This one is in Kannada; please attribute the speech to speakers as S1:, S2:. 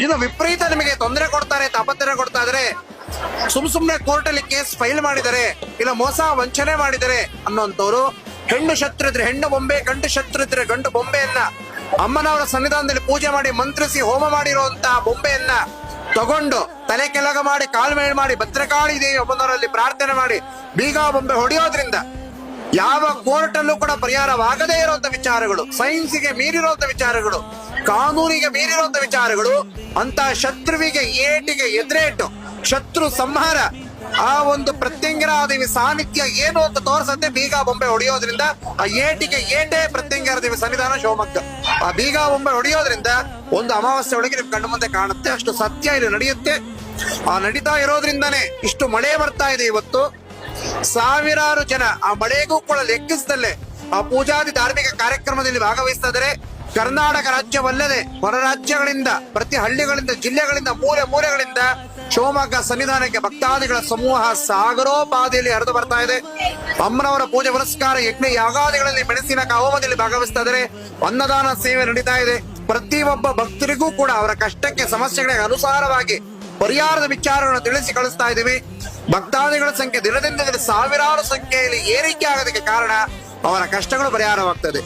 S1: ಇನ್ನು ವಿಪರೀತ ನಿಮಗೆ ತೊಂದರೆ ಕೊಡ್ತಾರೆ, ತಾಪತ್ರೆ ಕೊಡ್ತಾ ಇದ್ರೆ, ಸುಮ್ನೆ ಕೋರ್ಟ್ ಅಲ್ಲಿ ಕೇಸ್ ಫೈಲ್ ಮಾಡಿದರೆ, ಇಲ್ಲ ಮೋಸ ವಂಚನೆ ಮಾಡಿದರೆ ಅನ್ನೋಂಥವ್ರು, ಹೆಣ್ಣು ಶತ್ರು ಇದ್ರೆ ಹೆಣ್ಣು ಬೊಂಬೆ, ಗಂಡು ಶತ್ರು ಇದ್ರೆ ಗಂಡು ಬೊಂಬೆಯನ್ನ ಅಮ್ಮನವರ ಸನ್ನಿಧಾನದಲ್ಲಿ ಪೂಜೆ ಮಾಡಿ ಮಂತ್ರಿಸಿ ಹೋಮ ಮಾಡಿರುವಂತ ಬೊಂಬೆಯನ್ನ ತಗೊಂಡು ತಲೆ ಕೆಳಗ ಮಾಡಿ ಕಾಲ್ ಮೇಲ್ ಮಾಡಿ ಭದ್ರಕಾಳಿ ದೇವಿ ಅಮ್ಮನವರಲ್ಲಿ ಪ್ರಾರ್ಥನೆ ಮಾಡಿ ಬೀಗ ಬೊಂಬೆ ಹೊಡೆಯೋದ್ರಿಂದ ಯಾವ ಕೋರ್ಟ್ ಅಲ್ಲೂ ಕೂಡ ಪರಿಹಾರವಾಗದೇ ಇರುವಂತ ವಿಚಾರಗಳು, ಸೈನ್ಸಿಗೆ ಮೀರಿರುವಂತ ವಿಚಾರಗಳು, ಕಾನೂನಿಗೆ ಮೀರಿರುವಂತ ವಿಚಾರಗಳು, ಅಂತ ಶತ್ರುವಿಗೆ ಏಟಿಗೆ ಎದುರೇಟು, ಶತ್ರು ಸಂಹಾರ, ಆ ಒಂದು ಪ್ರತ್ಯಂಗಿರಾ ದೇವಿ ಸಾನ್ನಿಧ್ಯ ಏನು ಅಂತ ತೋರಿಸತ್ತೆ ಬೀಗ ಬೊಂಬೆ ಹೊಡೆಯೋದ್ರಿಂದ. ಆ ಏಟಿಗೆ ಏಟೇ ಪ್ರತ್ಯಂಗಿರಾ ದೇವಿ ಸನ್ನಿಧಾನ ಶಿವಮೊಗ್ಗ. ಆ ಬೀಗ ಬೊಂಬೆ ಹೊಡೆಯೋದ್ರಿಂದ ಒಂದು ಅಮಾವಾಸ್ಯೆ ಒಳಗೆ ನಿಮ್ ಕಣ್ಣು ಮುಂದೆ ಕಾಣುತ್ತೆ. ಅಷ್ಟು ಸತ್ಯ ಇಲ್ಲಿ ನಡೆಯುತ್ತೆ. ಆ ನಡೀತಾ ಇರೋದ್ರಿಂದಾನೇ ಇಷ್ಟು ಮಳೆ ಬರ್ತಾ ಇದೆ ಇವತ್ತು. ಸಾವಿರಾರು ಜನ ಆ ಮಳೆಗೂ ಕೂಡ ಲೆಕ್ಕಿಸದಲ್ಲೇ ಆ ಪೂಜಾದಿ ಧಾರ್ಮಿಕ ಕಾರ್ಯಕ್ರಮದಲ್ಲಿ ಭಾಗವಹಿಸ್ತಾ ಇದ್ದಾರೆ. ಕರ್ನಾಟಕ ರಾಜ್ಯವಲ್ಲದೆ ಹೊರ ರಾಜ್ಯಗಳಿಂದ, ಪ್ರತಿ ಹಳ್ಳಿಗಳಿಂದ, ಜಿಲ್ಲೆಗಳಿಂದ, ಮೂಲೆ ಮೂಲೆಗಳಿಂದ ಶಿವಮೊಗ್ಗ ಸನ್ನಿಧಾನಕ್ಕೆ ಭಕ್ತಾದಿಗಳ ಸಮೂಹ ಸಾಗರೋಪಾದಿಯಲ್ಲಿ ಹರಿದು ಬರ್ತಾ ಇದೆ. ಅಮ್ಮನವರ ಪೂಜೆ ಪುರಸ್ಕಾರ, ಯಜ್ಞ ಯಾಗಾದಿಗಳಲ್ಲಿ ಮೆಣಸಿನ ಹೋಮದಲ್ಲಿ ಭಾಗವಹಿಸ್ತಾ ಇದ್ದಾರೆ. ಅನ್ನದಾನ ಸೇವೆ ನಡೀತಾ ಇದೆ. ಪ್ರತಿಯೊಬ್ಬ ಭಕ್ತರಿಗೂ ಕೂಡ ಅವರ ಕಷ್ಟಕ್ಕೆ, ಸಮಸ್ಯೆಗಳಿಗೆ ಅನುಸಾರವಾಗಿ ಪರಿಹಾರದ ವಿಚಾರಗಳನ್ನು ತಿಳಿಸಿ ಕಳಿಸ್ತಾ ಇದ್ದೀವಿ. ಭಕ್ತಾದಿಗಳ ಸಂಖ್ಯೆ ದಿನದಿಂದ ದಿನ ಸಾವಿರಾರು ಸಂಖ್ಯೆಯಲ್ಲಿ ಏರಿಕೆ ಆಗೋದಕ್ಕೆ ಕಾರಣ ಅವರ ಕಷ್ಟಗಳು ಪರಿಹಾರವಾಗ್ತದೆ.